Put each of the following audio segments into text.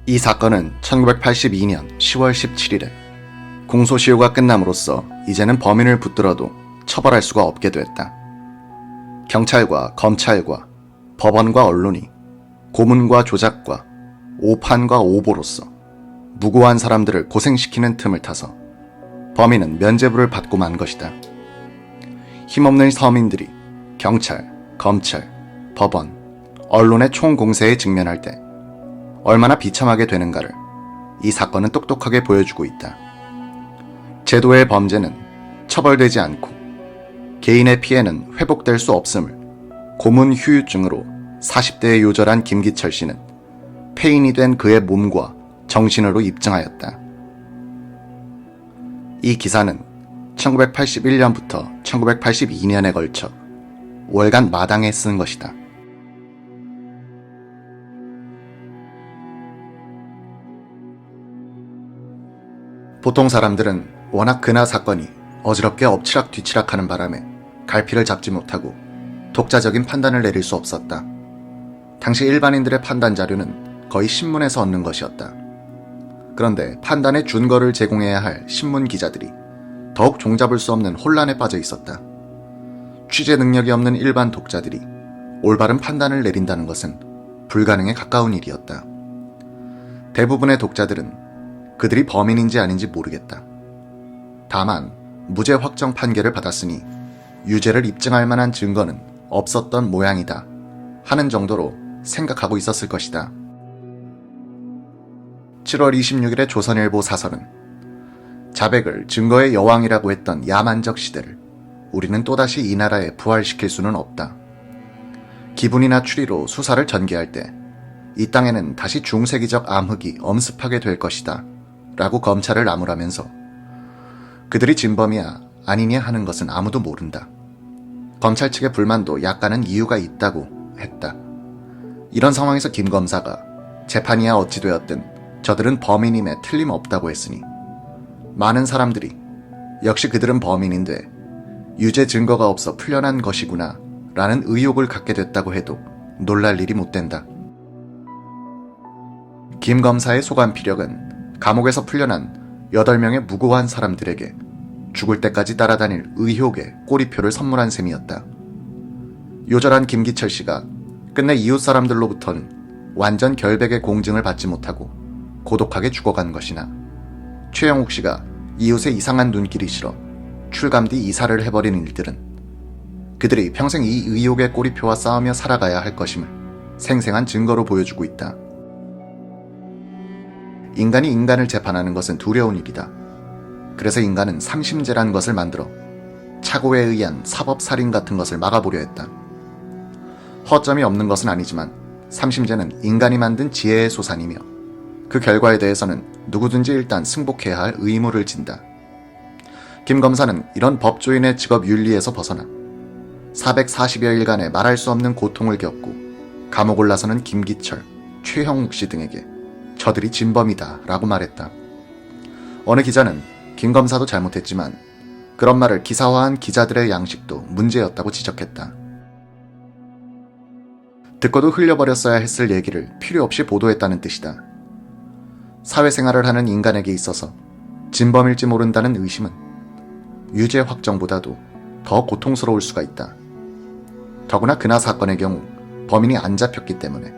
이 사건은 1982년 10월 17일에 공소시효가 끝남으로써 이제는 범인을 붙들어도 처벌할 수가 없게 됐다. 경찰과 검찰과 법원과 언론이 고문과 조작과 오판과 오보로서 무고한 사람들을 고생시키는 틈을 타서 범인은 면죄부를 받고 만 것이다. 힘없는 서민들이 경찰, 검찰, 법원, 언론의 총공세에 직면할 때 얼마나 비참하게 되는가를 이 사건은 똑똑하게 보여주고 있다. 제도의 범죄는 처벌되지 않고 개인의 피해는 회복될 수 없음을 고문 후유증으로 40대에 요절한 김기철 씨는 폐인이 된 그의 몸과 정신으로 입증하였다. 이 기사는 1981년부터 1982년에 걸쳐 월간 마당에 쓴 것이다. 보통 사람들은 워낙 그나 사건이 어지럽게 엎치락뒤치락하는 바람에 갈피를 잡지 못하고 독자적인 판단을 내릴 수 없었다. 당시 일반인들의 판단 자료는 거의 신문에서 얻는 것이었다. 그런데 판단의 준거를 제공해야 할 신문 기자들이 더욱 종잡을 수 없는 혼란에 빠져 있었다. 취재 능력이 없는 일반 독자들이 올바른 판단을 내린다는 것은 불가능에 가까운 일이었다. 대부분의 독자들은 그들이 범인인지 아닌지 모르겠다. 다만 무죄 확정 판결을 받았으니 유죄를 입증할 만한 증거는 없었던 모양이다 하는 정도로 생각하고 있었을 것이다. 7월 26일의 조선일보 사설은 자백을 증거의 여왕이라고 했던 야만적 시대를 우리는 또다시 이 나라에 부활시킬 수는 없다. 기분이나 추리로 수사를 전개할 때 이 땅에는 다시 중세기적 암흑이 엄습하게 될 것이다 라고 검찰을 나무라면서 그들이 진범이야 아니냐 하는 것은 아무도 모른다. 검찰 측의 불만도 약간은 이유가 있다고 했다. 이런 상황에서 김 검사가 재판이야 어찌 되었든 저들은 범인임에 틀림없다고 했으니 많은 사람들이 역시 그들은 범인인데 유죄 증거가 없어 풀려난 것이구나 라는 의혹을 갖게 됐다고 해도 놀랄 일이 못 된다. 김 검사의 소관 피력은 감옥에서 풀려난 8명의 무고한 사람들에게 죽을 때까지 따라다닐 의혹의 꼬리표를 선물한 셈이었다. 요절한 김기철 씨가 끝내 이웃 사람들로부터는 완전 결백의 공증을 받지 못하고 고독하게 죽어간 것이나 최영욱 씨가 이웃의 이상한 눈길이 싫어 출감 뒤 이사를 해버린 일들은 그들이 평생 이 의혹의 꼬리표와 싸우며 살아가야 할 것임을 생생한 증거로 보여주고 있다. 인간이 인간을 재판하는 것은 두려운 일이다. 그래서 인간은 삼심제란 것을 만들어 착오에 의한 사법살인 같은 것을 막아보려 했다. 허점이 없는 것은 아니지만 삼심제는 인간이 만든 지혜의 소산이며 그 결과에 대해서는 누구든지 일단 승복해야 할 의무를 진다. 김 검사는 이런 법조인의 직업 윤리에서 벗어나 440여일간의 말할 수 없는 고통을 겪고 감옥을 나서는 김기철, 최형욱 씨 등에게 저들이 진범이다 라고 말했다. 어느 기자는 김 검사도 잘못했지만 그런 말을 기사화한 기자들의 양식도 문제였다고 지적했다. 듣고도 흘려버렸어야 했을 얘기를 필요 없이 보도했다는 뜻이다. 사회생활을 하는 인간에게 있어서 진범일지 모른다는 의심은 유죄 확정보다도 더 고통스러울 수가 있다. 더구나 그나 사건의 경우 범인이 안 잡혔기 때문에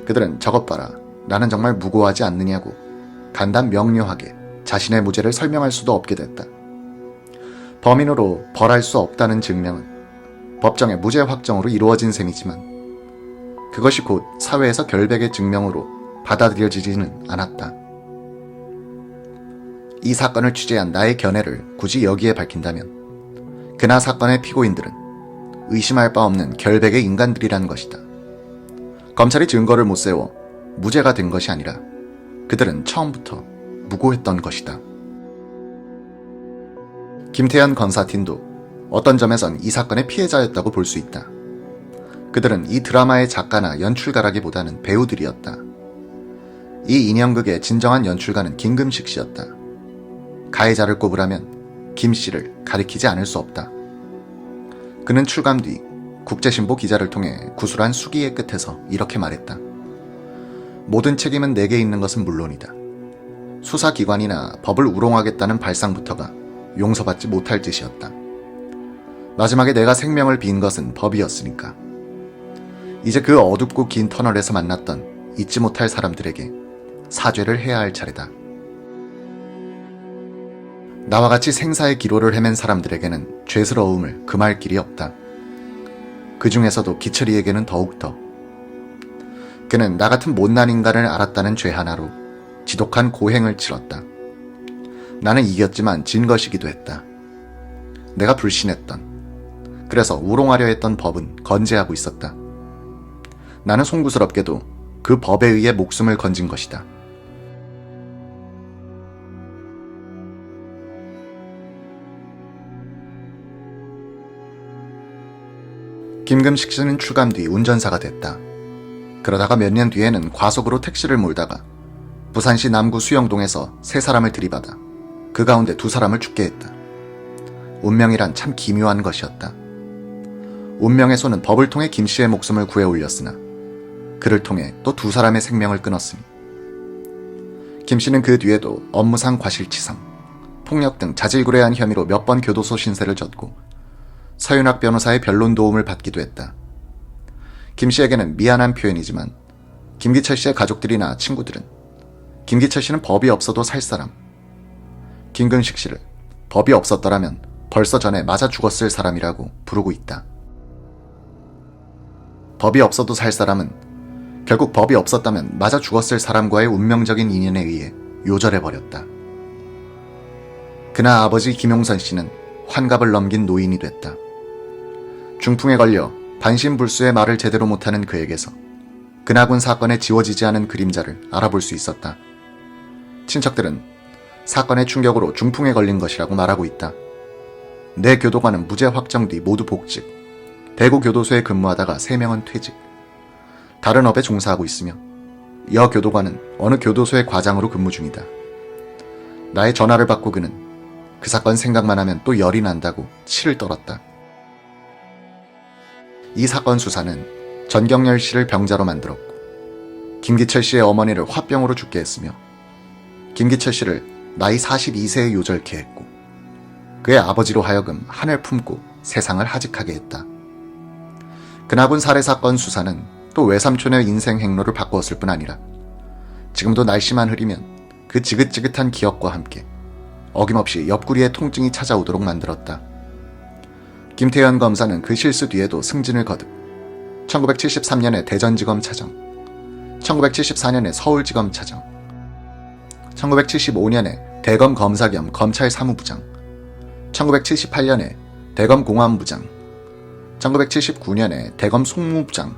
그들은 저것 봐라 나는 정말 무고하지 않느냐고 간단 명료하게 자신의 무죄를 설명할 수도 없게 됐다. 범인으로 벌할 수 없다는 증명은 법정의 무죄 확정으로 이루어진 셈이지만 그것이 곧 사회에서 결백의 증명으로 받아들여지지는 않았다. 이 사건을 취재한 나의 견해를 굳이 여기에 밝힌다면 그나 사건의 피고인들은 의심할 바 없는 결백의 인간들이란 것이다. 검찰이 증거를 못 세워 무죄가 된 것이 아니라 그들은 처음부터 무고했던 것이다. 김태현 건사팀도 어떤 점에선 이 사건의 피해자였다고 볼 수 있다. 그들은 이 드라마의 작가나 연출가라기보다는 배우들이었다. 이 인형극의 진정한 연출가는 김금식 씨였다. 가해자를 꼽으라면 김 씨를 가리키지 않을 수 없다. 그는 출감 뒤 국제신보 기자를 통해 구술한 수기의 끝에서 이렇게 말했다. 모든 책임은 내게 있는 것은 물론이다. 수사기관이나 법을 우롱하겠다는 발상부터가 용서받지 못할 짓이었다. 마지막에 내가 생명을 빈 것은 법이었으니까. 이제 그 어둡고 긴 터널에서 만났던 잊지 못할 사람들에게 사죄를 해야 할 차례다. 나와 같이 생사의 기로를 헤맨 사람들에게는 죄스러움을 금할 길이 없다. 그 중에서도 기철이에게는 더욱더. 그는 나 같은 못난 인간을 알았다는 죄 하나로 지독한 고행을 치렀다. 나는 이겼지만 진 것이기도 했다. 내가 불신했던, 그래서 우롱하려 했던 법은 건재하고 있었다. 나는 송구스럽게도 그 법에 의해 목숨을 건진 것이다. 김금식 씨는 출감 뒤 운전사가 됐다. 그러다가 몇 년 뒤에는 과속으로 택시를 몰다가 부산시 남구 수영동에서 3사람을 들이받아 그 가운데 2사람을 죽게 했다. 운명이란 참 기묘한 것이었다. 운명의 손은 법을 통해 김 씨의 목숨을 구해 올렸으나 그를 통해 또 2사람의 생명을 끊었으니 김 씨는 그 뒤에도 업무상 과실치상, 폭력 등 자질구레한 혐의로 몇 번 교도소 신세를 졌고 서윤학 변호사의 변론 도움을 받기도 했다. 김 씨에게는 미안한 표현이지만 김기철 씨의 가족들이나 친구들은 김기철 씨는 법이 없어도 살 사람, 김금식 씨를 법이 없었더라면 벌써 전에 맞아 죽었을 사람이라고 부르고 있다. 법이 없어도 살 사람은 결국 법이 없었다면 맞아 죽었을 사람과의 운명적인 인연에 의해 요절해버렸다. 그나 아버지 김용선 씨는 환갑을 넘긴 노인이 됐다. 중풍에 걸려 반신불수의 말을 제대로 못하는 그에게서 그나군 사건에 지워지지 않은 그림자를 알아볼 수 있었다. 친척들은 사건의 충격으로 중풍에 걸린 것이라고 말하고 있다. 내 교도관은 무죄 확정 뒤 모두 복직, 대구 교도소에 근무하다가 3명은 퇴직, 다른 업에 종사하고 있으며 여 교도관은 어느 교도소의 과장으로 근무 중이다. 나의 전화를 받고 그는 그 사건 생각만 하면 또 열이 난다고 치를 떨었다. 이 사건 수사는 전경열 씨를 병자로 만들었고 김기철 씨의 어머니를 화병으로 죽게 했으며 김기철 씨를 나이 42세에 요절케 했고 그의 아버지로 하여금 한을 품고 세상을 하직하게 했다. 그나군 살해사건 수사는 또 외삼촌의 인생 행로를 바꾸었을 뿐 아니라 지금도 날씨만 흐리면 그 지긋지긋한 기억과 함께 어김없이 옆구리에 통증이 찾아오도록 만들었다. 김태현 검사는 그 실수 뒤에도 승진을 거듭 1973년에 대전지검차장, 1974년에 서울지검차장, 1975년에 대검 검사 겸 검찰사무부장, 1978년에 대검 공안부장, 1979년에 대검 송무부장,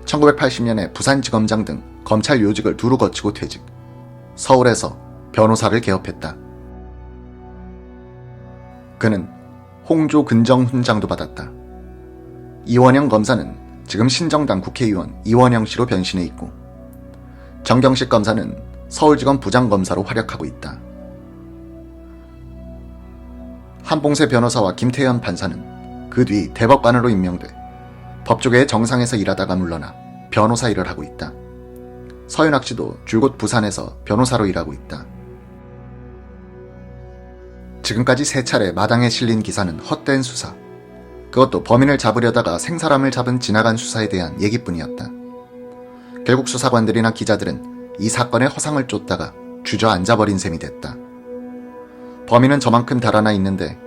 1980년에 부산지검장 등 검찰 요직을 두루 거치고 퇴직, 서울에서 변호사를 개업했다. 그는 홍조 근정훈장도 받았다. 이원영 검사는 지금 신정당 국회의원 이원영 씨로 변신해 있고 정경식 검사는 서울지검 부장검사로 활약하고 있다. 한봉세 변호사와 김태현 판사는 그 뒤 대법관으로 임명돼 법조계의 정상에서 일하다가 물러나 변호사 일을 하고 있다. 서윤학 씨도 줄곧 부산에서 변호사로 일하고 있다. 지금까지 3차례 마당에 실린 기사는 헛된 수사, 그것도 범인을 잡으려다가 생사람을 잡은 지나간 수사에 대한 얘기뿐이었다. 결국 수사관들이나 기자들은 이 사건의 허상을 쫓다가 주저앉아버린 셈이 됐다. 범인은 저만큼 달아나 있는데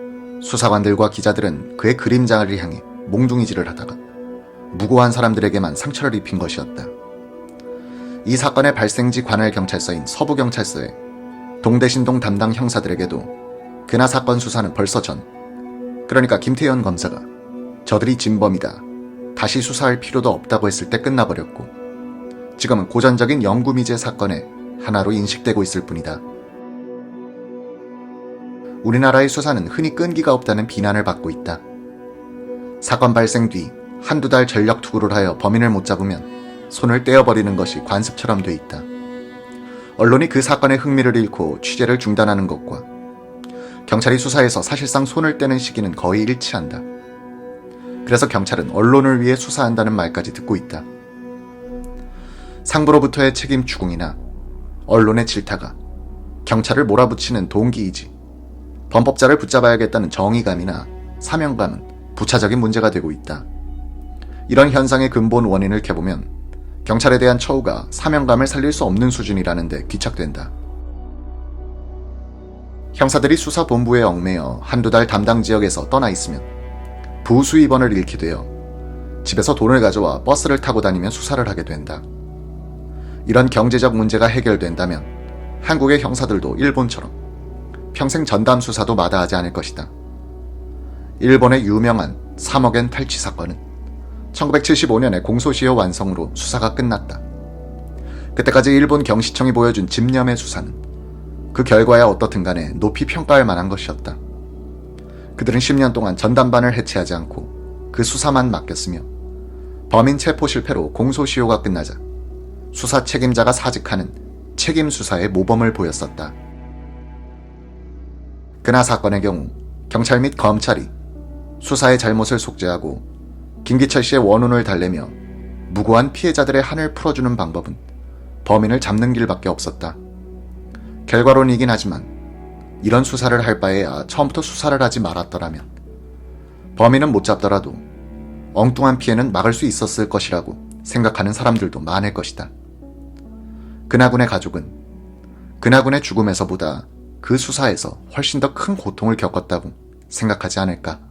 수사관들과 기자들은 그의 그림자를 향해 몽둥이질을 하다가 무고한 사람들에게만 상처를 입힌 것이었다. 이 사건의 발생지 관할경찰서인 서부경찰서의 동대신동 담당 형사들에게도 그나 사건 수사는 벌써 전, 그러니까 김태현 검사가 저들이 진범이다, 다시 수사할 필요도 없다고 했을 때 끝나버렸고 지금은 고전적인 영구미제 사건의 하나로 인식되고 있을 뿐이다. 우리나라의 수사는 흔히 끈기가 없다는 비난을 받고 있다. 사건 발생 뒤 한두 달 전력 투구를 하여 범인을 못 잡으면 손을 떼어버리는 것이 관습처럼 돼 있다. 언론이 그 사건의 흥미를 잃고 취재를 중단하는 것과 경찰이 수사에서 사실상 손을 떼는 시기는 거의 일치한다. 그래서 경찰은 언론을 위해 수사한다는 말까지 듣고 있다. 상부로부터의 책임 추궁이나 언론의 질타가 경찰을 몰아붙이는 동기이지 범법자를 붙잡아야겠다는 정의감이나 사명감은 부차적인 문제가 되고 있다. 이런 현상의 근본 원인을 캐보면 경찰에 대한 처우가 사명감을 살릴 수 없는 수준이라는 데 귀착된다. 형사들이 수사본부에 얽매여 한두 달 담당 지역에서 떠나 있으면 부수입원을 잃게 되어 집에서 돈을 가져와 버스를 타고 다니며 수사를 하게 된다. 이런 경제적 문제가 해결된다면 한국의 형사들도 일본처럼 평생 전담 수사도 마다하지 않을 것이다. 일본의 유명한 3억엔 탈취 사건은 1975년에 공소시효 완성으로 수사가 끝났다. 그때까지 일본 경시청이 보여준 집념의 수사는 그 결과야 어떻든 간에 높이 평가할 만한 것이었다. 그들은 10년 동안 전담반을 해체하지 않고 그 수사만 맡겼으며 범인 체포 실패로 공소시효가 끝나자 수사 책임자가 사직하는 책임 수사의 모범을 보였었다. 그나 사건의 경우 경찰 및 검찰이 수사의 잘못을 속죄하고 김기철 씨의 원혼을 달래며 무고한 피해자들의 한을 풀어주는 방법은 범인을 잡는 길밖에 없었다. 결과론이긴 하지만 이런 수사를 할 바에야 처음부터 수사를 하지 말았더라면 범인은 못 잡더라도 엉뚱한 피해는 막을 수 있었을 것이라고 생각하는 사람들도 많을 것이다. 그나군의 가족은 그나군의 죽음에서보다 그 수사에서 훨씬 더 큰 고통을 겪었다고 생각하지 않을까?